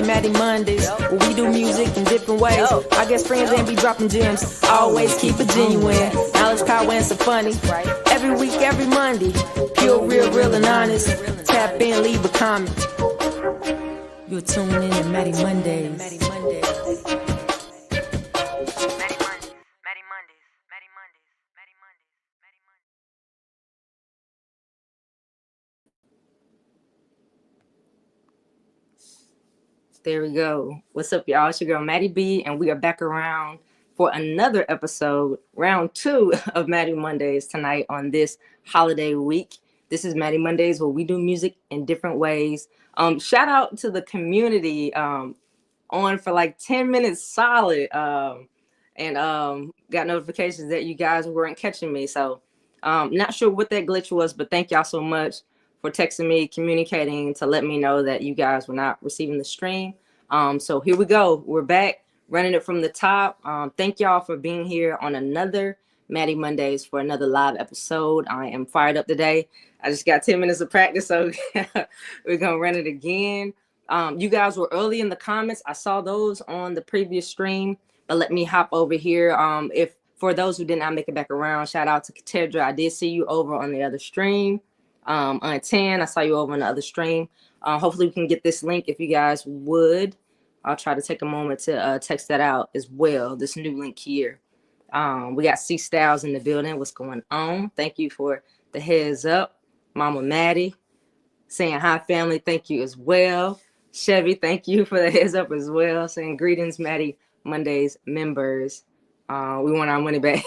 Mattie Mondays, where we do music in different ways. I guess friends ain't be dropping gems. Always keep it genuine. Knowledge, power, and some funny. Every week, every Monday. Pure, real, and honest. Tap in, leave a comment. You're tuned in to Mattie Mondays. There we go. What's up, y'all? It's your girl, Mattie B, and we are back around for another episode, round 2 of Mattie Mondays tonight on this holiday week. This is Mattie Mondays, where we do music in different ways. Shout out to the community on for like 10 minutes solid, and got notifications that you guys weren't catching me. So not sure what that glitch was, but thank y'all so much for texting me, communicating to let me know that you guys were not receiving the stream. So here we go. We're back running it from the top. Thank y'all for being here on another Mattie Mondays for another live episode. I am fired up today. I just got 10 minutes of practice, so we're going to run it again. You guys were early in the comments. I saw those on the previous stream, but let me hop over here. If for those who did not make it back around, shout out to Katedra. I did see you over on the other stream. On 10, I saw you over on the other stream. Hopefully we can get this link if you guys would. I'll try to take a moment to text that out as well, this new link here. We got C Styles in the building. What's going on? Thank you for the heads up. Mama Mattie saying hi, family. Thank you as well. Chevy, thank you for the heads up as well. Saying greetings, Mattie Mondays members. We want our money back.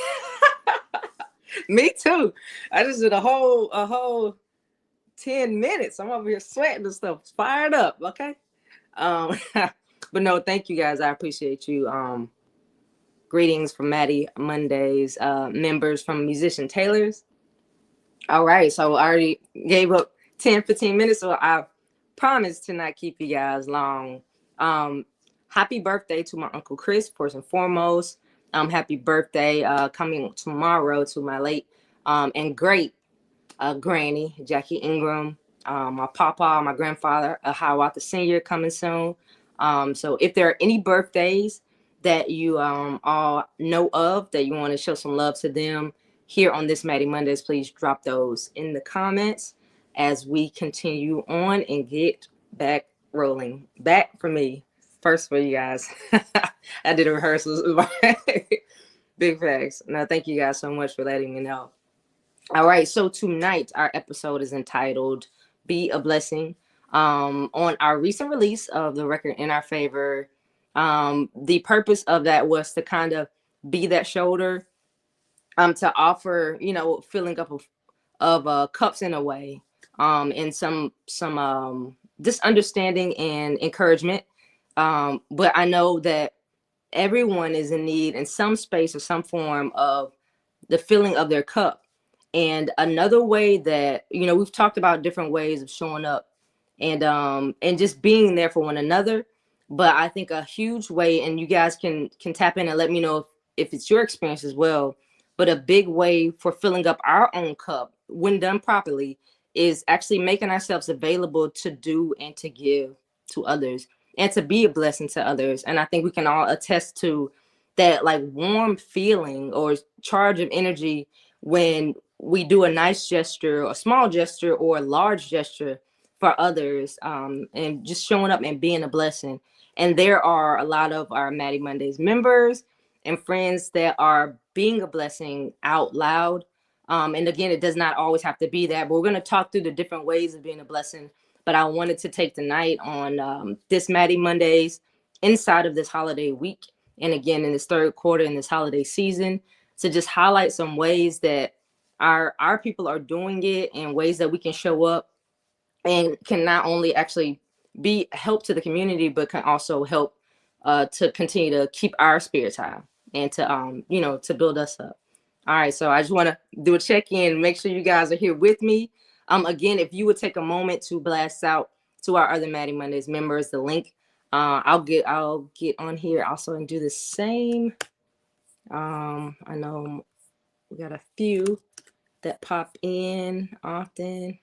Me too. I just did a whole 10 minutes. I'm over here sweating and stuff. Fired up, okay? But no, thank you guys. I appreciate you. Greetings from Mattie Mondays members from Musician Taylors. All right, so I already gave up 10, 15 minutes, so I promise to not keep you guys long. Happy birthday to my Uncle Chris, first and foremost. Happy birthday coming tomorrow to my late and great granny, Jackie Ingram, my papa, my grandfather, Hiawatha Sr. coming soon. So if there are any birthdays that you all know of that you want to show some love to them here on this Mattie Mondays, please drop those in the comments as we continue on and get back rolling. Back for me, first for you guys. I did a rehearsal. Big facts. No, thank you guys so much for letting me know. All right, so tonight our episode is entitled Be a Blessing. On our recent release of the record In Our Favor, the purpose of that was to kind of be that shoulder, to offer, filling up of cups in a way, and some just understanding and encouragement. But I know that everyone is in need in some space or some form of the filling of their cup. And another way that, we've talked about different ways of showing up and just being there for one another. But I think a huge way, and you guys can tap in and let me know if it's your experience as well, but a big way for filling up our own cup when done properly is actually making ourselves available to do and to give to others and to be a blessing to others. And I think we can all attest to that, like, warm feeling or charge of energy when we do a nice gesture, a small gesture, or a large gesture for others, and just showing up and being a blessing. And there are a lot of our Mattie Mondays members and friends that are being a blessing out loud. And again, it does not always have to be that, but we're going to talk through the different ways of being a blessing. But I wanted to take the night on this Mattie Mondays inside of this holiday week. And again, in this third quarter, in this holiday season, to just highlight some ways that our people are doing it and ways that we can show up and can not only actually be help to the community, but can also help to continue to keep our spirits high and to, to build us up. All right. So I just want to do a check-in, make sure you guys are here with me. Again, if you would take a moment to blast out to our other Mattie Mondays members, the link, I'll get on here also and do the same. I know we got a few that pop in often.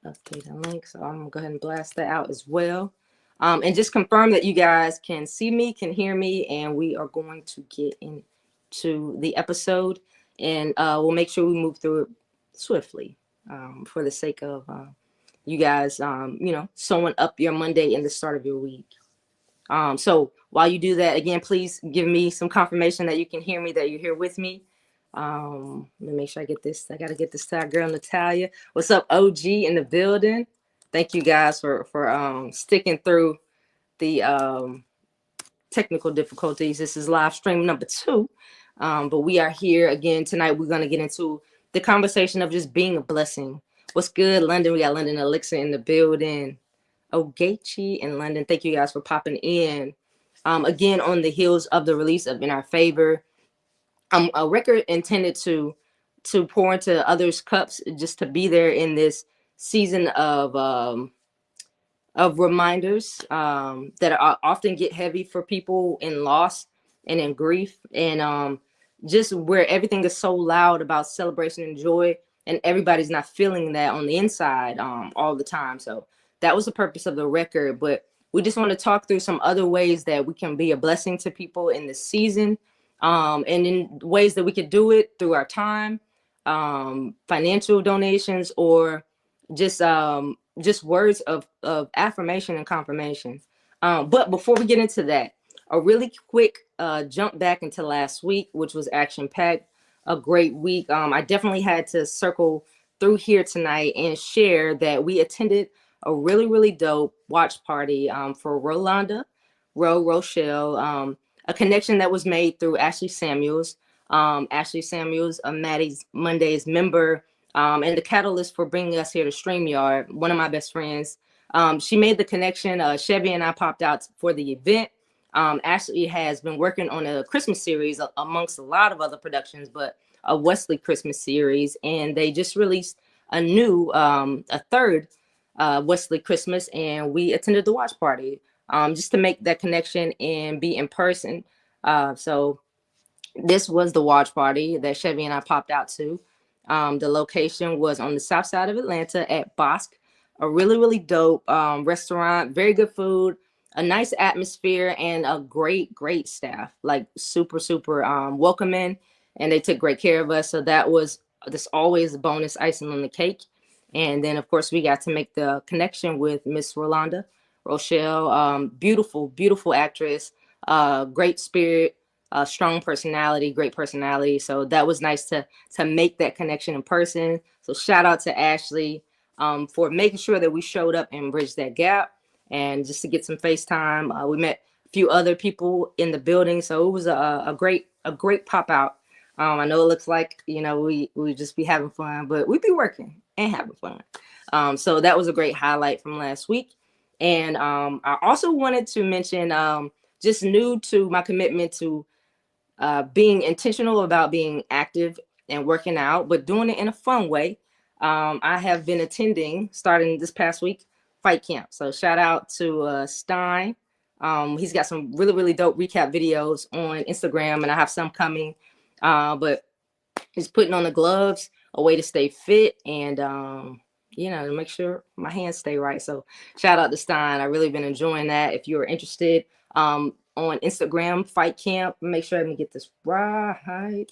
update and link. So I'm gonna go ahead and blast that out as well. And just confirm that you guys can see me, can hear me, and we are going to get into the episode, and we'll make sure we move through it swiftly, for the sake of you guys, sewing up your Monday and the start of your week. So while you do that, again, please give me some confirmation that you can hear me, that you're here with me. Let me make sure I get this. I got to get this to our girl Natalia. What's up, OG in the building? Thank you guys for sticking through the technical difficulties. This is live stream number 2, but we are here again tonight. We're gonna get into the conversation of just being a blessing. What's good, London? We got London Elixir in the building. Ogechi in London. Thank you guys for popping in. Again, on the heels of the release of In Our Favor, a record intended to pour into others' cups, just to be there in this season of reminders that often get heavy for people in loss and in grief, and just where everything is so loud about celebration and joy, and everybody's not feeling that on the inside all the time. So that was the purpose of the record. But we just want to talk through some other ways that we can be a blessing to people in this season, and in ways that we could do it through our time, financial donations, or just words of affirmation and confirmation. But before we get into that, a really quick jump back into last week, which was action packed, a great week. I definitely had to circle through here tonight and share that we attended a really, really dope watch party for Rochelle, a connection that was made through Ashley Samuels. Ashley Samuels, a Mattie's Mondays member, and the catalyst for bringing us here to StreamYard, one of my best friends. She made the connection. Chevy and I popped out for the event. Ashley has been working on a Christmas series amongst a lot of other productions, but a Wesley Christmas series, and they just released a third Wesley Christmas, and we attended the watch party just to make that connection and be in person. So this was the watch party that Chevy and I popped out to. The location was on the south side of Atlanta at Bosque, a really, really dope restaurant, very good food, a nice atmosphere, and a great, great staff, like super, super welcoming, and they took great care of us. So that was this always a bonus icing on the cake. And then, of course, we got to make the connection with Miss Rochelle, beautiful, beautiful actress, great spirit, strong personality, great personality. So that was nice to make that connection in person. So shout out to Ashley for making sure that we showed up and bridged that gap, and just to get some FaceTime. We met a few other people in the building, so it was a great pop out. I know it looks like we just be having fun, but we be working and having fun. So that was a great highlight from last week. And I also wanted to mention, just new to my commitment to being intentional about being active and working out, but doing it in a fun way. I have been attending, starting this past week, fight camp. So shout out to Stein. He's got some really, really dope recap videos on Instagram, and I have some coming. But he's putting on the gloves, a way to stay fit, and to make sure my hands stay right. So shout out to Stein. I really been enjoying that. If you're interested, on Instagram, Fight Camp. Make sure I get this right.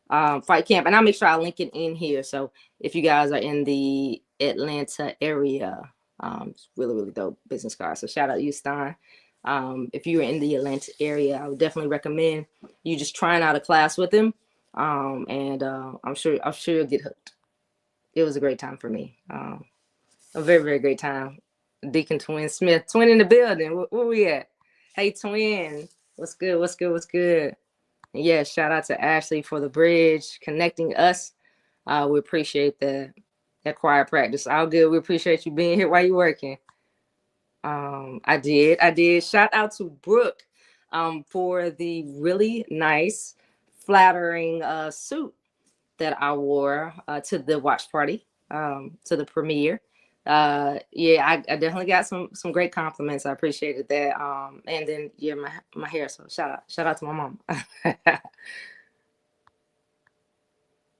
Fight Camp, and I'll make sure I link it in here. So if you guys are in the Atlanta area, it's really, really dope business card. So shout out to you, Stein. If you're in the Atlanta area, I would definitely recommend you just trying out a class with him. And I'm sure you'll get hooked. It was a great time for me. A very, very great time. Deacon Twin Smith, twin in the building. Where we at? Hey, twin. What's good? What's good? What's good? And yeah, shout out to Ashley for the bridge, connecting us. We appreciate that choir practice. All good. We appreciate you being here while you're working. I did. Shout out to Brooke for the really nice, flattering suit that I wore to the watch party, to the premiere. I definitely got some great compliments. I appreciated that. And then my hair. So shout out to my mom.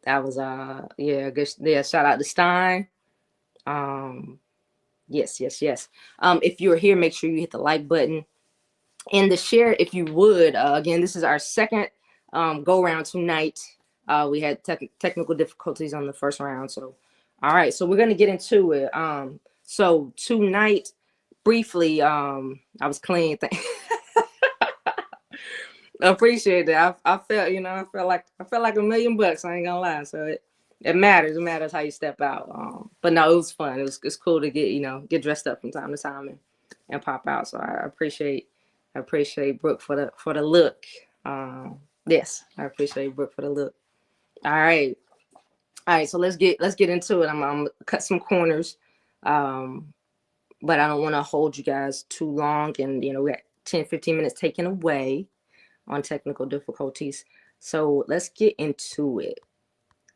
That was good. Yeah, shout out to Stein. Yes, yes, yes. If you're here, make sure you hit the like button and the share if you would. Again, this is our second go round tonight. We had technical difficulties on the first round. So, all right. So we're going to get into it. So tonight, briefly, I was clean. I appreciate that. I felt, I felt like $1,000,000. I ain't gonna lie. So it matters. It matters how you step out. But no, it was fun. It's cool to get dressed up from time to time and pop out. So I appreciate Brooke for the look. Yes, I appreciate Brooke for the look. All right, all right. So let's get into it. I'm gonna cut some corners, um, but I don't want to hold you guys too long. And we got 10-15 minutes taken away on technical difficulties. So let's get into it.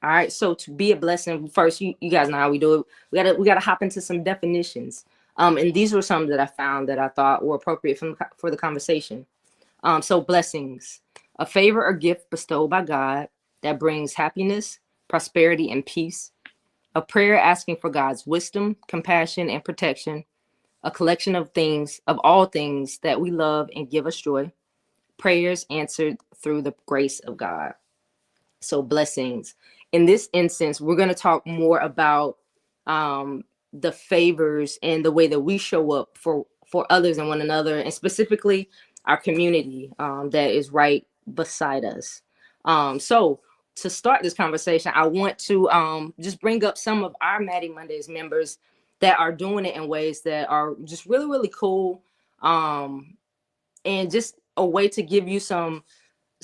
All right. So to be a blessing, first, you guys know how we do it. We gotta hop into some definitions. And these were some that I found that I thought were appropriate for the conversation. So blessings, a favor or gift bestowed by God that brings happiness, prosperity, and peace. A prayer asking for God's wisdom, compassion, and protection. A collection of things, of all things that we love and give us joy. Prayers answered through the grace of God. So blessings. In this instance, we're going to talk more about the favors and the way that we show up for others and one another, and specifically our community that is right beside us. So to start this conversation, I want to just bring up some of our Mattie Mondays members that are doing it in ways that are just really, really cool, and just a way to give you some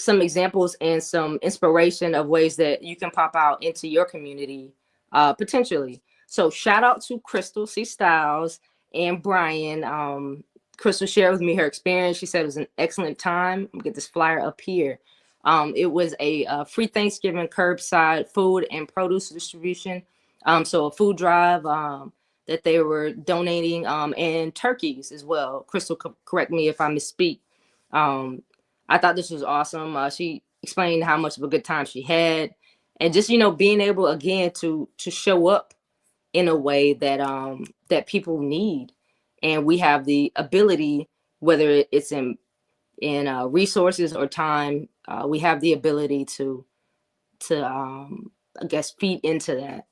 examples and some inspiration of ways that you can pop out into your community, potentially. So shout out to Crystal C. Styles and Brian. Crystal shared with me her experience. She said it was an excellent time. Get this flyer up here. It was a free Thanksgiving curbside food and produce distribution. So a food drive that they were donating, and turkeys as well. Crystal, correct me if I misspeak. Um, I thought this was awesome. She explained how much of a good time she had, and just being able again to show up in a way that people need, and we have the ability, whether it's in resources or time, we have the ability to I guess feed into that.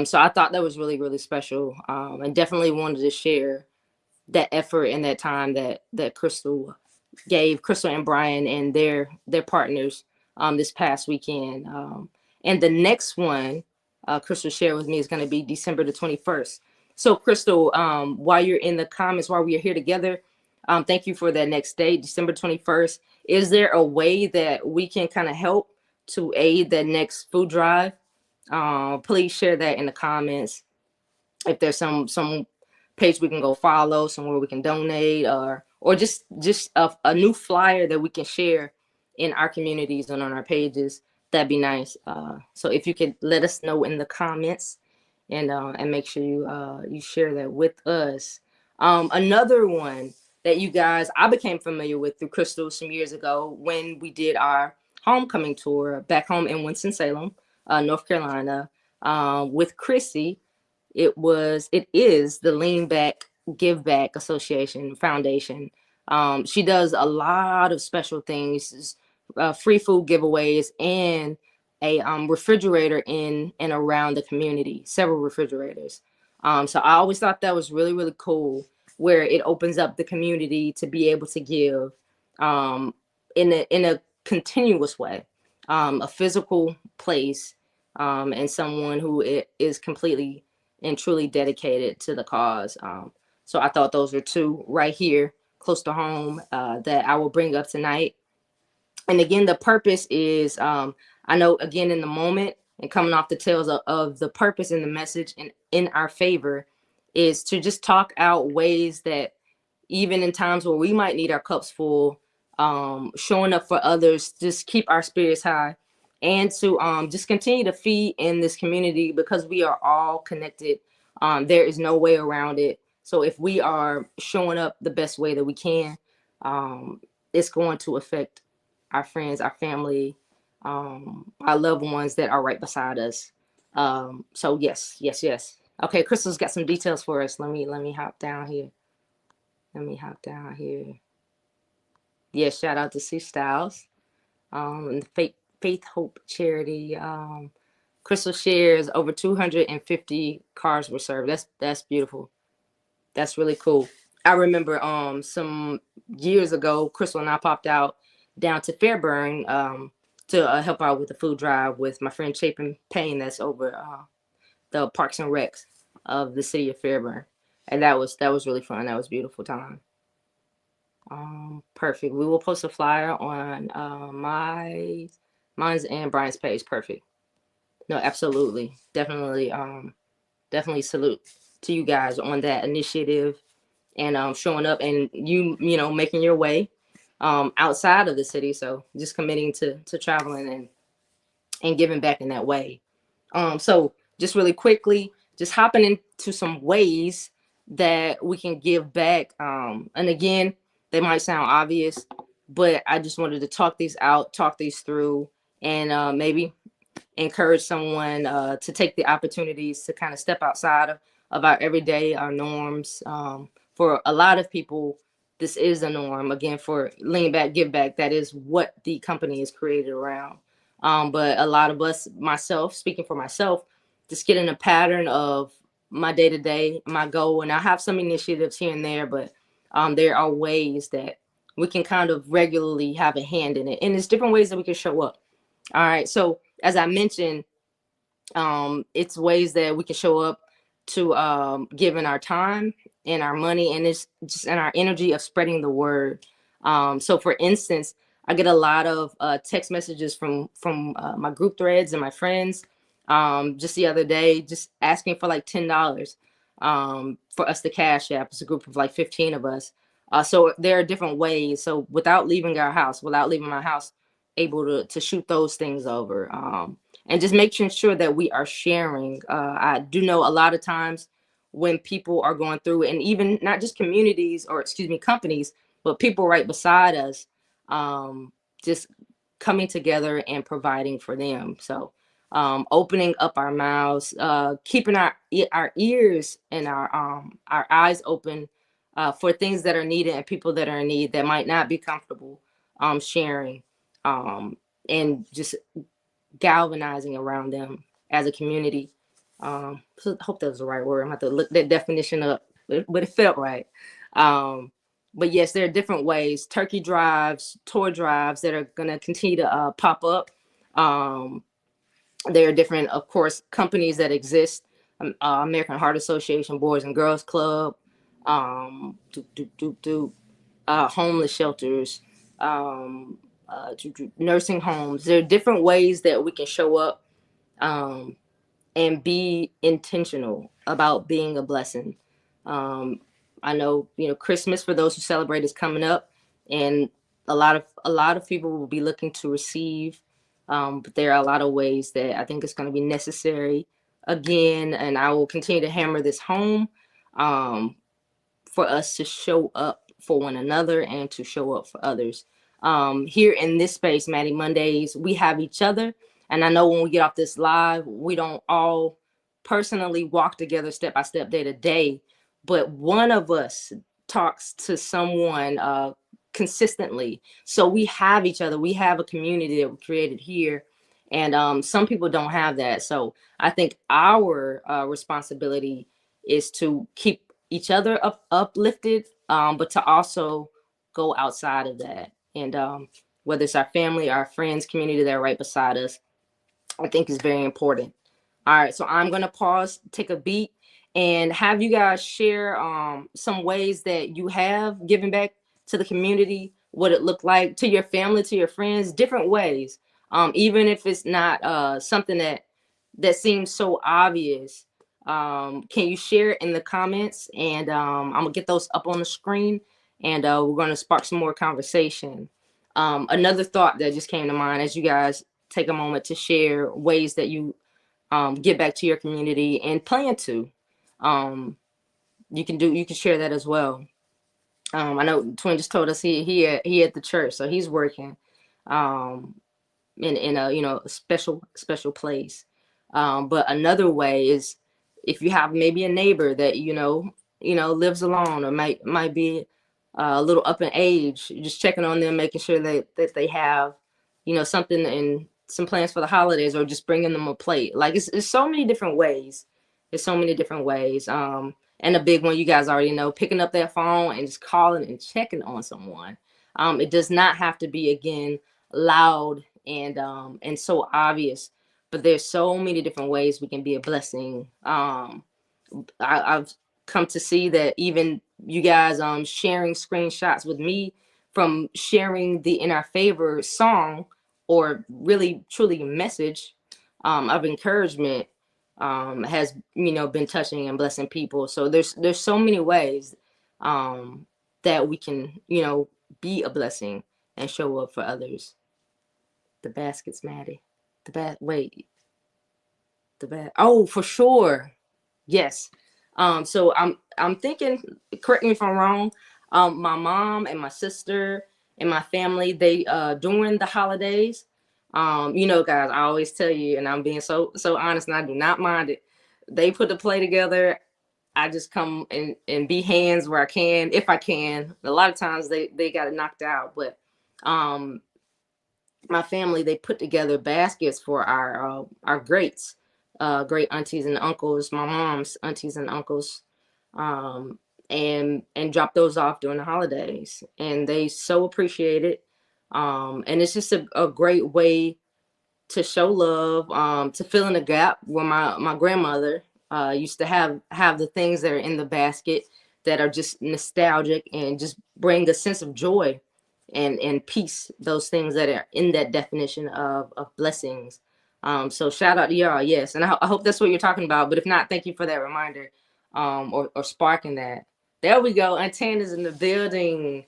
So I thought that was really, really special, and definitely wanted to share that effort and that time that Crystal gave, Crystal and Brian and their partners this past weekend. And the next one Crystal shared with me is going to be December the 21st. So Crystal, while you're in the comments, while we are here together, thank you for that next date, December 21st. Is there a way that we can kind of help to aid that next food drive? Please share that in the comments. If there's some page we can go follow, somewhere we can donate, or just a new flyer that we can share in our communities and on our pages, that'd be nice. So if you could let us know in the comments, and make sure you share that with us. Another one that you guys I became familiar with through Crystal some years ago when we did our homecoming tour back home in Winston-Salem, North Carolina, with Chrissy. It is the Lean Back Give Back Association Foundation. She does a lot of special things, free food giveaways, and a refrigerator in and around the community, several refrigerators. So I always thought that was really, really cool, where it opens up the community to be able to give, in a continuous way, a physical place, and someone who is completely and truly dedicated to the cause. So I thought those are two right here close to home, that I will bring up tonight. And again, the purpose is, I know, again, in the moment and coming off the tails of the purpose and the message in our favor, is to just talk out ways that even in times where we might need our cups full, showing up for others, just keep our spirits high, and to just continue to feed in this community, because we are all connected. There is no way around it. So if we are showing up the best way that we can, it's going to affect our friends, our family, our loved ones that are right beside us. So yes, yes, yes. Okay, Crystal's got some details for us. Let me hop down here. Let me hop down here. Yeah, shout out to C Styles. And the Faith Hope charity. Crystal shares over 250 cars were served. That's beautiful. That's really cool. I remember some years ago, Crystal and I popped out down to Fairburn to help out with the food drive with my friend Chapin Payne that's over the Parks and Recs of the city of Fairburn. And that was really fun. That was a beautiful time. Perfect. We will post a flyer on mine's and Brian's page. Perfect. No, absolutely. Definitely salute to you guys on that initiative and showing up and you know making your way outside of the city. So just committing to traveling and giving back in that way. So just really quickly, just hopping into some ways that we can give back. And again, they might sound obvious, but I just wanted to talk these out, talk these through, and maybe encourage someone to take the opportunities to kind of step outside of our everyday, our norms. For a lot of people, this is a norm. Again, for lean back, give back, that is what the company is created around. But a lot of us, myself, speaking for myself, just get in a pattern of my day to day, my goal, and I have some initiatives here and there, but there are ways that we can kind of regularly have a hand in it, and there's different ways that we can show up. All right, so as I mentioned, it's ways that we can show up to giving our time and our money, and it's just in our energy of spreading the word. So for instance, I get a lot of text messages from my group threads and my friends just the other day, just asking for like $10 for us to cash app. It's a group of like 15 of us. So there are different ways. So without leaving our house, without leaving my house, able to shoot those things over. And just making sure that we are sharing. I do know a lot of times when people are going through, and even not just communities or excuse me, companies, but people right beside us, just coming together and providing for them. So opening up our mouths, keeping our ears and our eyes open for things that are needed and people that are in need that might not be comfortable sharing, and just galvanizing around them as a community. So I hope that was the right word. I'm gonna have to look that definition up, but it felt right. Um, but yes, there are different ways, turkey drives, tour drives that are gonna continue to pop up. Um, there are different, of course, companies that exist. American Heart Association, Boys and Girls Club, do, do, do, do, homeless shelters, nursing homes. There are different ways that we can show up um, and be intentional about being a blessing. Um, I know, Christmas for those who celebrate is coming up, and a lot of people will be looking to receive. But there are a lot of ways that I think it's going to be necessary again, and I will continue to hammer this home. Um, for us to show up for one another and to show up for others. Here in this space, Mattie Mondays, we have each other. And I know when we get off this live, we don't all personally walk together step by step, day to day, but one of us talks to someone consistently. So we have each other. We have a community that we created here. And some people don't have that. So I think our responsibility is to keep each other uplifted, but to also go outside of that. And whether it's our family, our friends, community that are right beside us, I think is very important. All right, so I'm gonna pause, take a beat, and have you guys share some ways that you have given back to the community, what it looked like to your family, to your friends, different ways. Even if it's not something that seems so obvious, can you share it in the comments? And I'm gonna get those up on the screen, and we're gonna spark some more conversation. Another thought that just came to mind as you guys take a moment to share ways that you give back to your community and plan to. Um, you can share that as well. I know Twin just told us he at the church, so he's working um, in a a special place. But another way is if you have maybe a neighbor that lives alone, or might be a little up in age, just checking on them, making sure that they have something and some plans for the holidays, or just bringing them a plate. Like it's so many different ways. There's so many different ways. And a big one, you guys already know, picking up that phone and just calling and checking on someone. It does not have to be, again, loud and so obvious, but there's so many different ways we can be a blessing. I've come to see that even you guys sharing screenshots with me from sharing the In Our Favor song, or really truly message of encouragement, has been touching and blessing people. So there's so many ways that we can be a blessing and show up for others. The baskets, Mattie. Oh, for sure. Yes. So I'm thinking, correct me if I'm wrong, my mom and my sister and my family, they during the holidays, guys, I always tell you, and I'm being so honest, and I do not mind it. They put the play together. I just come and be hands where I can, if I can. A lot of times they got it knocked out, but my family, they put together baskets for our greats, great aunties and uncles, my mom's aunties and uncles, um, and drop those off during the holidays, and they so appreciate it. And it's just a great way to show love, to fill in the gap where my grandmother used to have the things that are in the basket that are just nostalgic and just bring a sense of joy and peace, those things that are in that definition of blessings. So shout out to y'all, yes. And I hope that's what you're talking about. But if not, thank you for that reminder, or sparking that. There we go. Untan is in the building.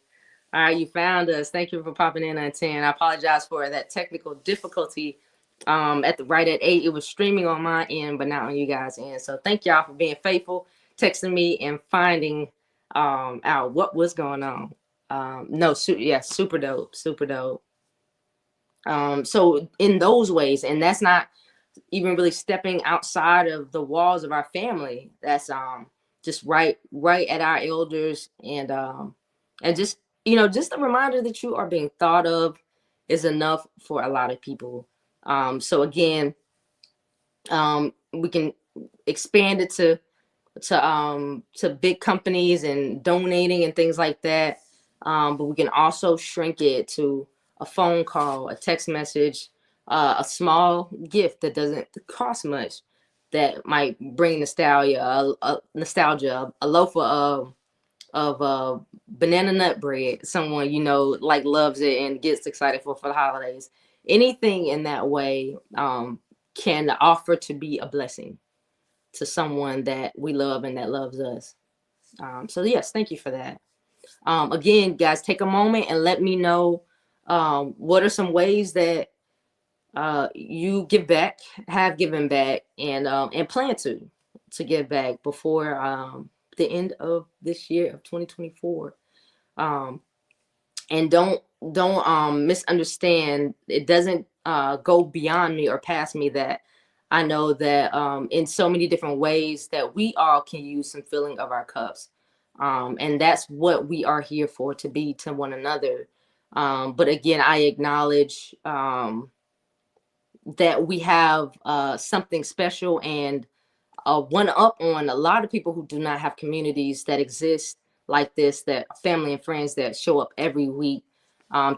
All right, you found us. Thank you for popping in, Untan. I apologize for that technical difficulty. Right at 8, it was streaming on my end, but not on you guys' end. So thank y'all for being faithful, texting me, and finding out what was going on. No, super dope, super dope. So in those ways, and that's not even really stepping outside of the walls of our family. That's just right at our elders, and just just a reminder that you are being thought of is enough for a lot of people. So again, we can expand it to big companies and donating and things like that. But we can also shrink it to a phone call, a text message, a small gift that doesn't cost much, that might bring nostalgia, a loaf of banana nut bread. Someone like loves it and gets excited for the holidays. Anything in that way can offer to be a blessing to someone that we love and that loves us. So yes, thank you for that. Again, guys, take a moment and let me know what are some ways that you give back, have given back, and plan to give back before the end of this year of 2024. And don't misunderstand. It doesn't go beyond me or past me that I know that in so many different ways that we all can use some filling of our cups. And that's what we are here for, to be to one another. But again, I acknowledge that we have something special and one up on a lot of people who do not have communities that exist like this, that family and friends that show up every week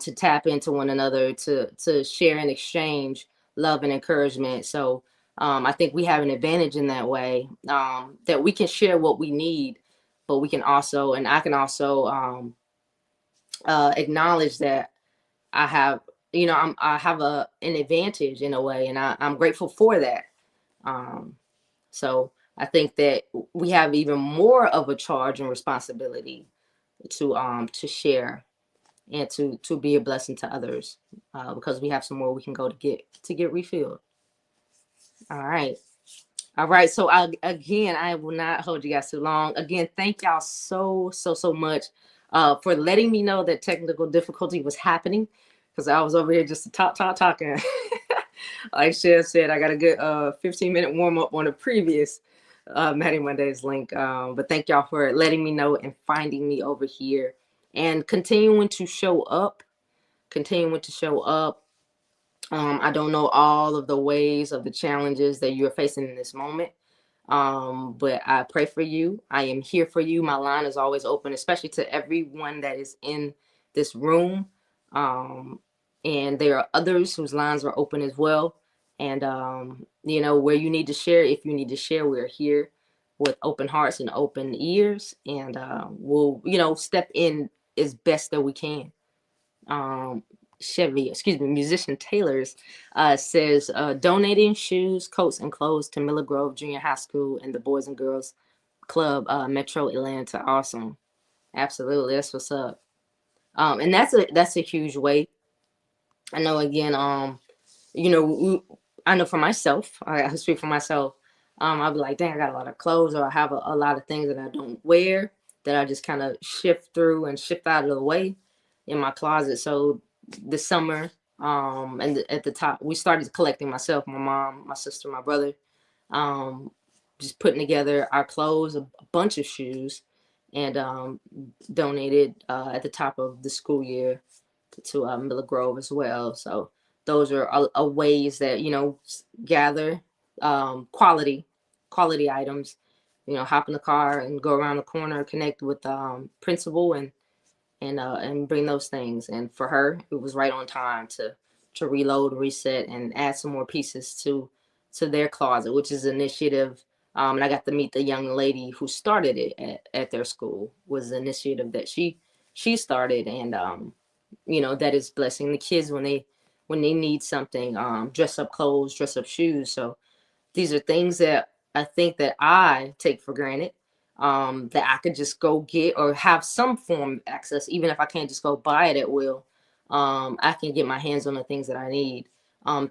to tap into one another, to share and exchange love and encouragement. So I think we have an advantage in that way, that we can share what we need, but we can also, and I can also acknowledge that I have, I have an advantage in a way, and I'm grateful for that. So I think that we have even more of a charge and responsibility to share and to be a blessing to others, because we have somewhere we can go to get refilled. All right. All right. So again, I will not hold you guys too long. Again, thank y'all so much for letting me know that technical difficulty was happening, because I was over here just talking. Like Chef said, I got a good 15-minute warm up on the previous Matty Monday's link. But thank y'all for letting me know and finding me over here and continuing to show up. Continuing to show up. I don't know all of the ways of the challenges that you're facing in this moment. But I pray for you. I am here for you. My line is always open, especially to everyone that is in this room. Um, and there are others whose lines are open as well. And, where you need to share, if you need to share, we're here with open hearts and open ears. And we'll, step in as best that we can. um, Musician Taylor's says donating shoes, coats, and clothes to Miller Grove Junior High School and the Boys and Girls Club, Metro Atlanta. Awesome, absolutely, that's what's up. And that's a huge way. I know again. I know for myself, I speak for myself. I'll be like, dang, I got a lot of clothes, or I have a lot of things that I don't wear that I just kind of shift through and shift out of the way in my closet. So this summer, at the top, we started collecting myself, my mom, my sister, my brother, um, just putting together our clothes, a bunch of shoes, and donated at the top of the school year to Miller Grove as well. So those are ways that gather quality items. Hop in the car and go around the corner, connect with principal and bring those things. And for her, it was right on time to reload, reset, and add some more pieces to their closet, which is an initiative. And I got to meet the young lady who started it at their school. Was an initiative that she started, and that is blessing the kids when they need something, dress up clothes, dress up shoes. So these are things that I think that I take for granted, that I could just go get or have some form of access, even if I can't just go buy it at will. I can get my hands on the things that I need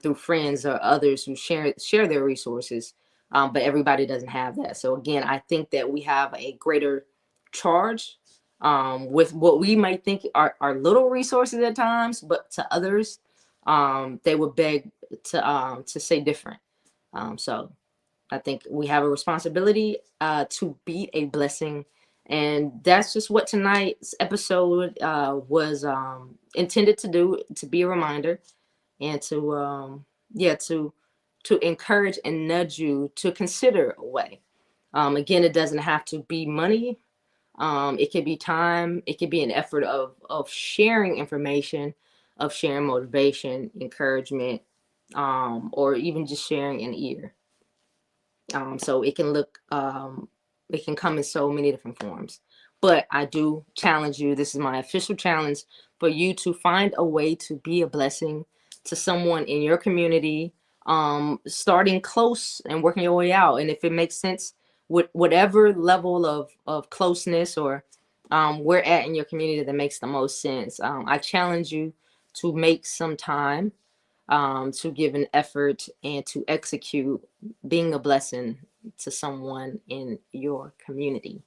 through friends or others who share their resources. But everybody doesn't have that. So again, I think that we have a greater charge with what we might think are little resources at times, but to others, they would beg to say different. So I think we have a responsibility to be a blessing. And that's just what tonight's episode was intended to do, to be a reminder and to encourage and nudge you to consider a way. Again, it doesn't have to be money. It could be time. It could be an effort of sharing information, of sharing motivation, encouragement, or even just sharing an ear. So it can come in so many different forms. But I do challenge you. This is my official challenge for you to find a way to be a blessing to someone in your community, starting close and working your way out. And if it makes sense, with whatever level of closeness or we're at in your community that makes the most sense, I challenge you to make some time, to give an effort and to execute being a blessing to someone in your community.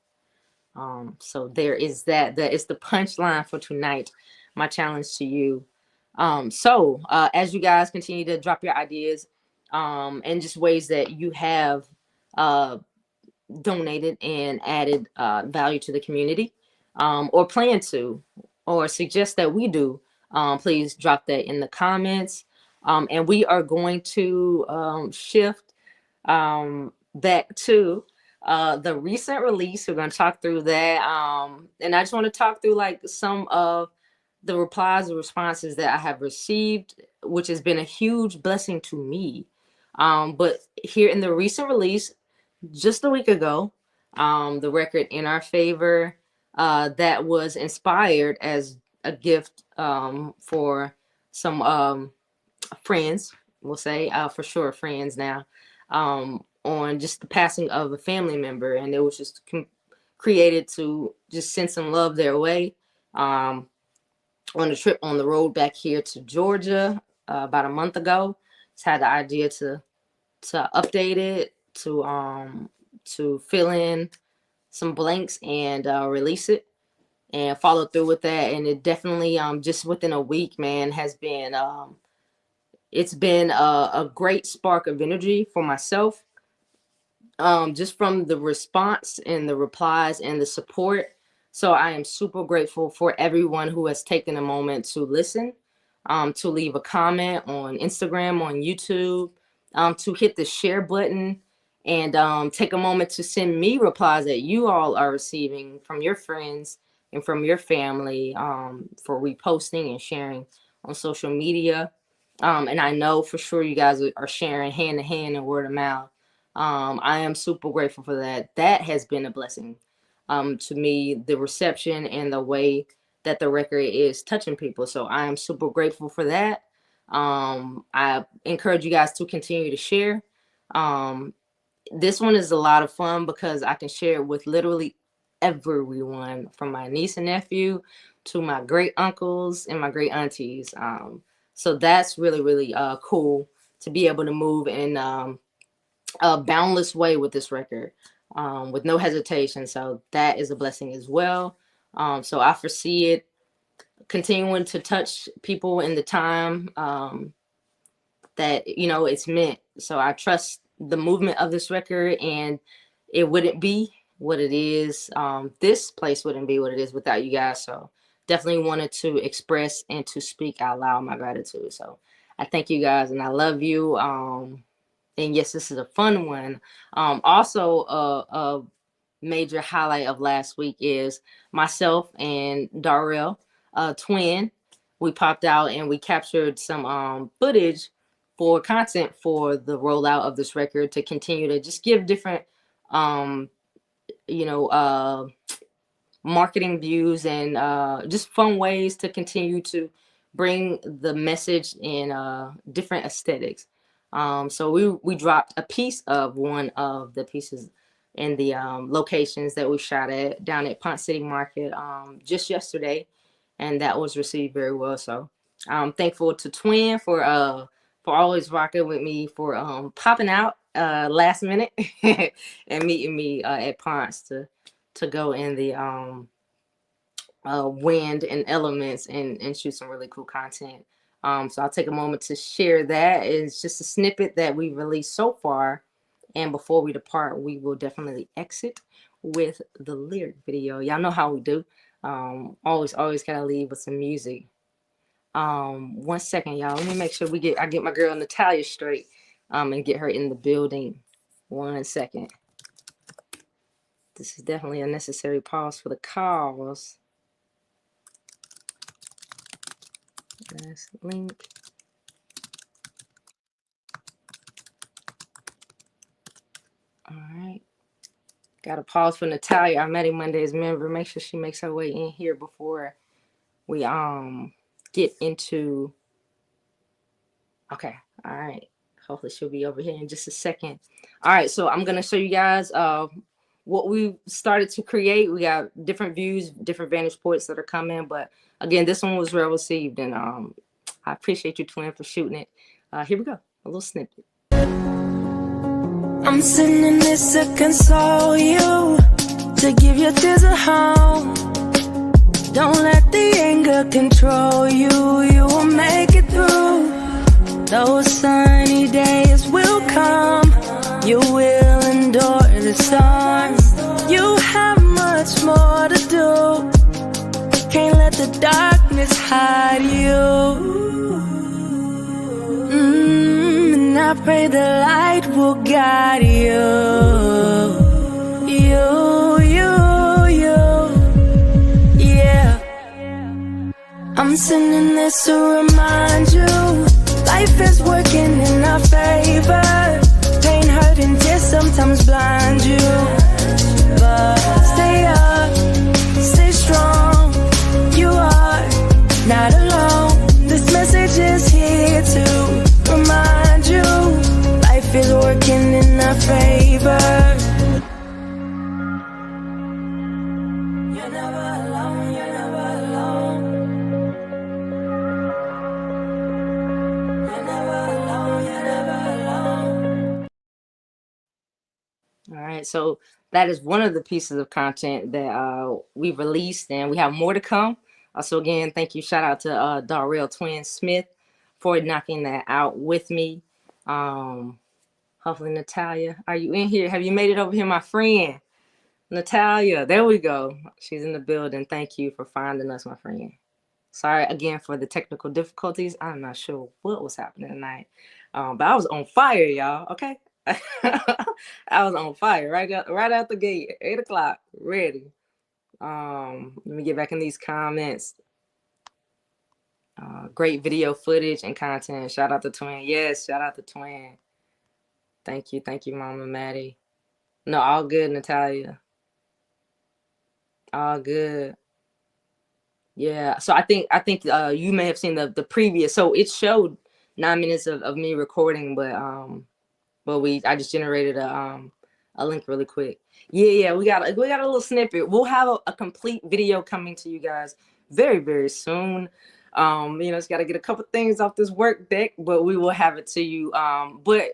So there is that. That is the punchline for tonight. My challenge to you. So as you guys continue to drop your ideas, and just ways that you have donated and added value to the community, or plan to, or suggest that we do, please drop that in the comments. And we are going to shift back to the recent release. We're going to talk through that. And I just want to talk through like some of the replies and responses that I have received, which has been a huge blessing to me. But here in the recent release, just a week ago, the record In Our Favor, that was inspired as a gift for some friends, we'll say, for sure friends now, on just the passing of a family member. And it was just created to just send some love their way. On a trip on the road back here to Georgia about a month ago, just had the idea to update it, to fill in some blanks and release it and follow through with that. And it definitely just within a week, man, has been it's been a great spark of energy for myself, just from the response and the replies and the support. So I am super grateful for everyone who has taken a moment to listen, to leave a comment on Instagram, on YouTube, to hit the share button, and take a moment to send me replies that you all are receiving from your friends and from your family, for reposting and sharing on social media. And I know for sure you guys are sharing hand to hand and word of mouth. I am super grateful for that. That has been a blessing, to me, the reception and the way that the record is touching people. So I am super grateful for that. I encourage you guys to continue to share. Um, this one is a lot of fun because I can share it with literally everyone, from my niece and nephew to my great uncles and my great aunties. So that's really, really cool to be able to move in a boundless way with this record, with no hesitation. So that is a blessing as well. So I foresee it continuing to touch people in the time that it's meant. So I trust the movement of this record, and it wouldn't be what it is. This place wouldn't be what it is without you guys. So definitely wanted to express and to speak out loud my gratitude. So I thank you guys, and I love you. And yes, this is a fun one. Also, a major highlight of last week is myself and Darrell, twin. We popped out and we captured some footage for content for the rollout of this record, to continue to just give different, um, you know, marketing views and just fun ways to continue to bring the message in different aesthetics. So we dropped a piece of one of the pieces in the locations that we shot at down at Ponce City Market just yesterday, and that was received very well. So I'm thankful to Twin for always rocking with me, for popping out last minute and meeting me at Ponce to go in the wind and elements, and shoot some really cool content. So I'll take a moment to share that. It's just a snippet that we released so far. And before we depart, we will definitely exit with the lyric video. Y'all know how we do. Always gotta leave with some music. 1 second, y'all. Let me make sure I get my girl Natalia straight, and get her in the building. 1 second. This is definitely a necessary pause for the calls. Last link. All right. Got to pause for Natalia, our Mattie Mondays member. Make sure she makes her way in here before we get into. Okay. All right. Hopefully she'll be over here in just a second. All right. So I'm gonna show you guys what we started to create. We got different views, different vantage points that are coming, but again, this one was well received, and I appreciate you, Twin, for shooting it. Here we go. A little snippet. I'm sending this to console you, to give your tears a home. Don't let the anger control you. You will make it through. Those sunny days will come. You will endure the storm. You have much more to do. Can't let the darkness hide you. And I pray the light will guide you. Yeah. I'm sending this to remind you, life is working in our favor. Pain, hurt, and tears sometimes blind you, but stay up, stay strong. You are not alone. This message is here to remind you, life is working in our favor. You're never alone, you're never alone. You're never alone, you're never alone. All right, so that is one of the pieces of content that we released, and we have more to come. So again, thank you. Shout out to Darrell Twin Smith for knocking that out with me. Hold Hopefully, Natalia, are you in here? Have you made it over here, my friend? Natalia, there we go. She's in the building. Thank you for finding us, my friend. Sorry again for the technical difficulties. I'm not sure what was happening tonight, but I was on fire, y'all. Okay, I was on fire right out the gate. 8 o'clock, ready. Let me get back in these comments. Great video footage and content. Shout out to Twin. Yes, shout out to Twin. Thank you, Mama Mattie. No, all good, Natalia. All good. Yeah. So I think you may have seen the previous. So it showed 9 minutes of me recording, but I just generated a link really quick. Yeah, we got a little snippet. We'll have a complete video coming to you guys very, very soon. It's got to get a couple things off this work deck, but we will have it to you. But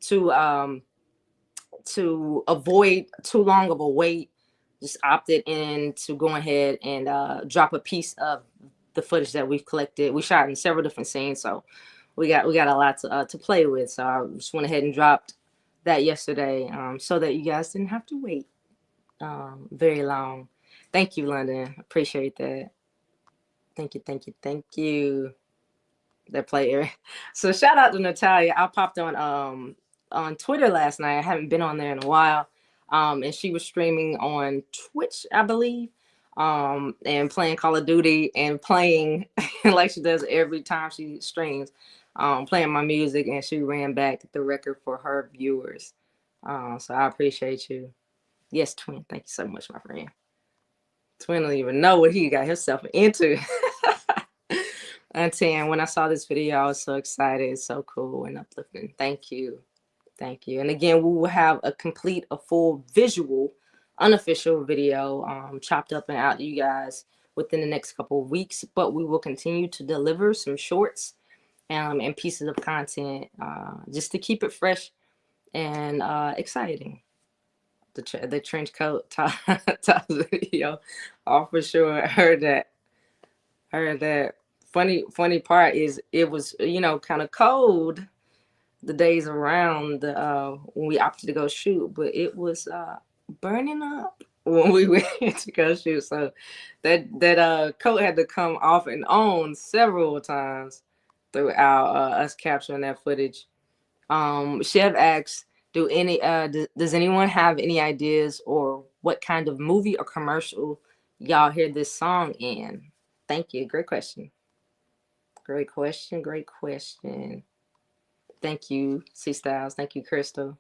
to avoid too long of a wait, just opted in to go ahead and drop a piece of the footage that we've collected. We shot in several different scenes, so we got a lot to play with. So I just went ahead and dropped that yesterday, so that you guys didn't have to wait very long. Thank you, London. Appreciate that. Thank you. That play area. So shout out to Natalia. I popped on Twitter last night. I haven't been on there in a while. And she was streaming on Twitch, I believe. And playing Call of Duty and playing like she does every time she streams, playing my music, and she ran back the record for her viewers. So I appreciate you. Yes, Twin. Thank you so much, my friend. Twin don't even know what he got himself into. And when I saw this video, I was so excited. It's so cool and uplifting. Thank you. And again, we will have a full visual, unofficial video chopped up and out to you guys within the next couple of weeks. But we will continue to deliver some shorts and pieces of content just to keep it fresh and exciting. The trench coat top video, oh, for sure. I heard that. Funny part is it was kind of cold the days around when we opted to go shoot, but it was burning up when we went to go shoot. So that coat had to come off and on several times throughout us capturing that footage. Chev asks, does anyone have any ideas or what kind of movie or commercial y'all hear this song in? Thank you. Great question. Great question. Thank you, C Styles. Thank you, Crystal.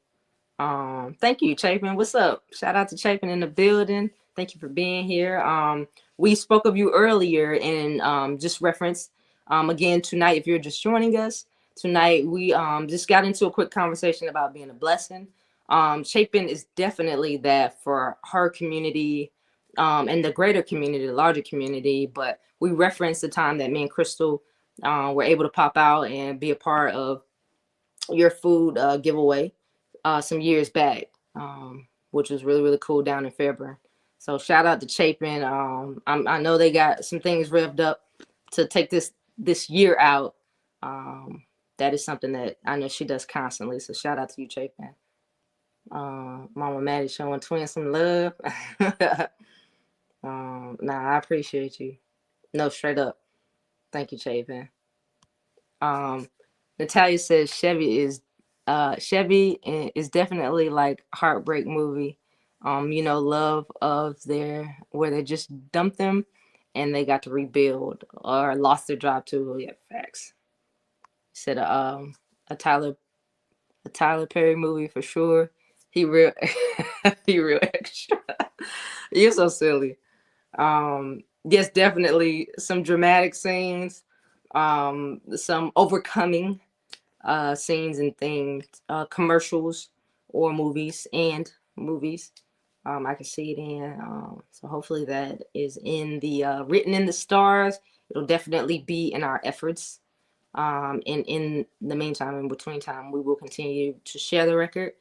Thank you, Chapin. What's up? Shout out to Chapin in the building. Thank you for being here. We spoke of you earlier and just reference again tonight. If you're just joining us tonight, we just got into a quick conversation about being a blessing. Chapin is definitely that for her community and the greater community, the larger community. But we referenced the time that me and Crystal were able to pop out and be a part of your food giveaway some years back, which was really, really cool down in Fairburn. So shout out to Chapin. I know they got some things revved up to take this year out. That is something that I know she does constantly. So shout out to you, Chapin. Mama Mattie showing Twin some love. I appreciate you. No, straight up. Thank you, Chapin. Natalia says Chevy is definitely like heartbreak movie. Love of where they just dumped them and they got to rebuild or lost their job too. Yeah, facts. Said a Tyler Perry movie for sure. He real he real extra. You're so silly. Yes, definitely some dramatic scenes, some overcoming scenes and things, commercials or movies. I can see it in. So hopefully that is in the written in the stars. It'll definitely be in our efforts. And in the meantime, in between time, we will continue to share the record,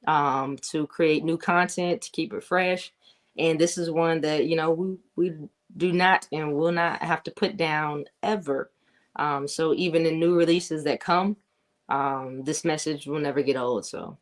to create new content, to keep it fresh. And this is one that, we do not and will not have to put down ever. So even in new releases that come, this message will never get old. So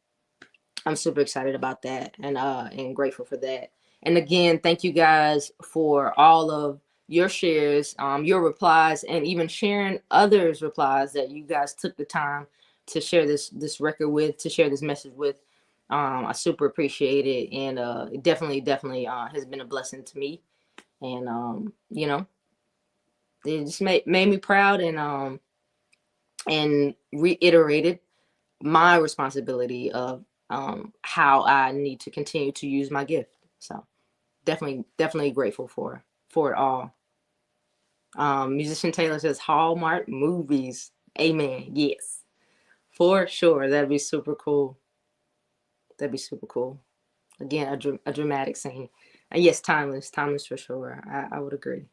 I'm super excited about that and grateful for that. And again, thank you guys for all of your shares, your replies, and even sharing others' replies that you guys took the time to share this record with, to share this message with. I super appreciate it, and it definitely has been a blessing to me. And it just made me proud, and reiterated my responsibility of how I need to continue to use my gift. So definitely grateful for it all. Musician Taylor says Hallmark movies. Amen. Yes, for sure. That'd be super cool. Again, a dramatic scene. And yes, timeless for sure. I would agree.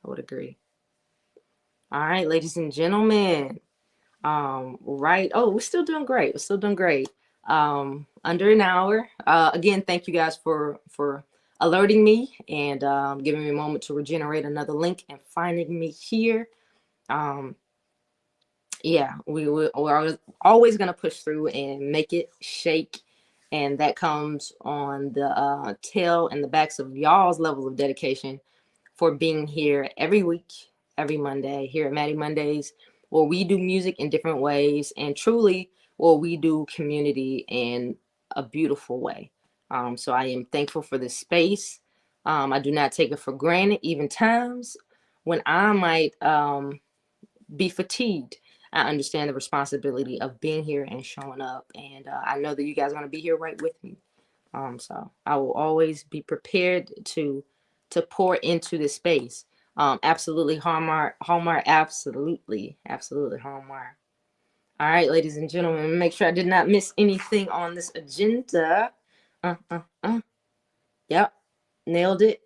All right, ladies and gentlemen. Right. Oh, we're still doing great. Under an hour. Again, thank you guys for alerting me and giving me a moment to regenerate another link and finding me here. Yeah, we're always gonna push through and make it shake, and that comes on the tail and the backs of y'all's level of dedication for being here every week, every Monday here at Mattie Mondays, where we do music in different ways, and truly where we do community in a beautiful way. So I am thankful for this space. I do not take it for granted, even times when I might be fatigued. I understand the responsibility of being here and showing up, and I know that you guys are going to be here right with me. So I will always be prepared to pour into this space. Absolutely Hallmark, absolutely Hallmark. All right, ladies and gentlemen, make sure I did not miss anything on this agenda. Yep. Nailed it.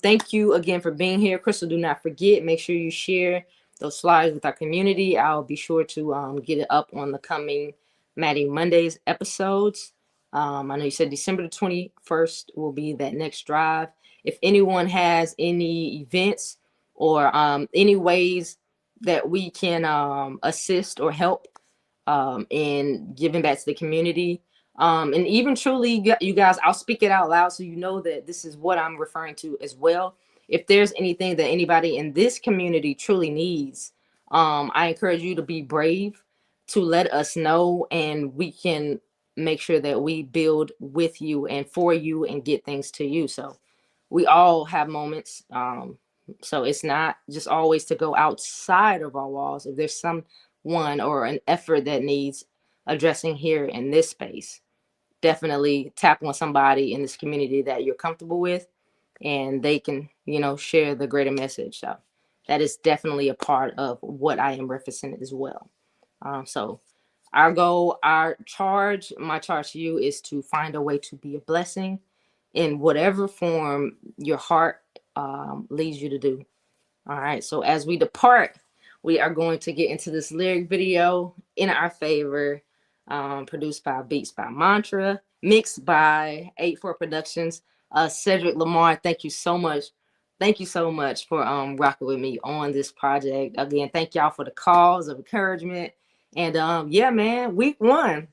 Thank you again for being here. Crystal, do not forget, make sure you share those slides with our community. I'll be sure to get it up on the coming Mattie Mondays episodes. I know you said December the 21st will be that next drive. If anyone has any events or any ways that we can assist or help in giving back to the community, and even truly, you guys, I'll speak it out loud so you know that this is what I'm referring to as well. If there's anything that anybody in this community truly needs, I encourage you to be brave, to let us know, and we can make sure that we build with you and for you and get things to you. So we all have moments. So it's not just always to go outside of our walls. If there's someone or an effort that needs addressing here in this space, definitely tap on somebody in this community that you're comfortable with, and they can, share the greater message. So that is definitely a part of what I am referencing as well. So our goal, my charge to you is to find a way to be a blessing in whatever form your heart leads you to do. All right. So as we depart, we are going to get into this lyric video in our favor, produced by Beats by Mantra, mixed by 84 Productions. Cedric Lamar, thank you so much. Thank you so much for rocking with me on this project. Again, thank y'all for the calls of encouragement. And yeah, man, week one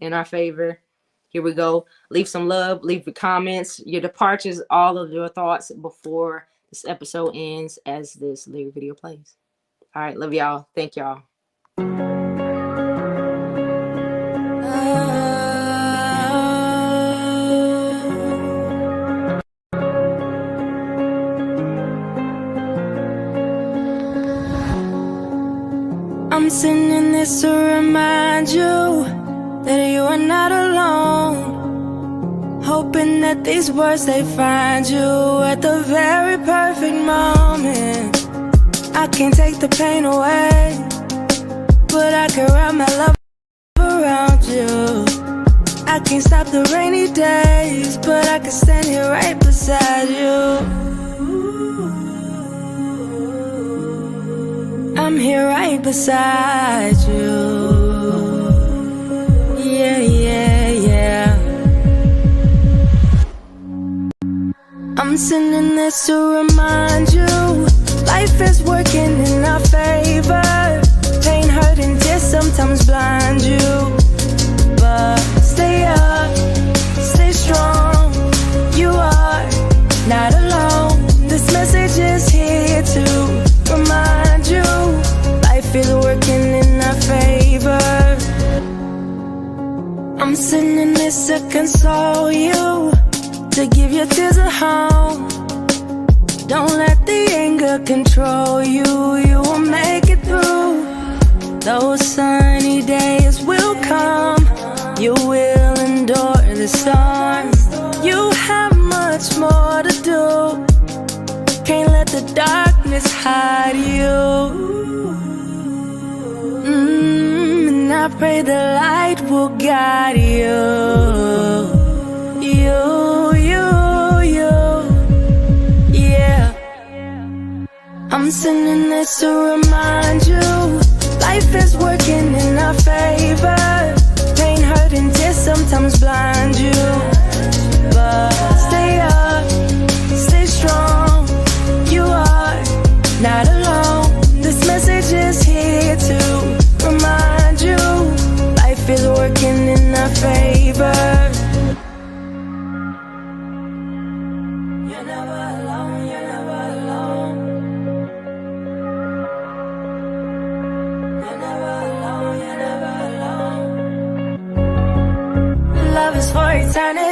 in our favor. Here we go. Leave some love, leave your comments, your departures, all of your thoughts before this episode ends as this lyric video plays. All right, love y'all. Thank y'all. I'm sending this to remind you that you are not alone. Hoping that these words, they find you at the very perfect moment. I can't take the pain away, but I can wrap my love around you. I can't stop the rainy days, but I can stand here right beside you. I'm here right beside you. Yeah, yeah, yeah. I'm sending this to remind you, life is working in our favor. Pain, hurt, and just sometimes blind you. I'm sending this to console you, to give your tears a home. Don't let the anger control you, you will make it through. Those sunny days will come, you will endure the storm. You have much more to do, can't let the darkness hide you. And I pray the light will guide you. Yeah. I'm sending this to remind you, life is working in our favor. Pain, hurt, and tears sometimes blind you, but stay up, stay strong. You are not alone. This message is here to remind you, life is working in our favor. You're never alone, you're never alone. You're never alone, you're never alone. Love is for eternity.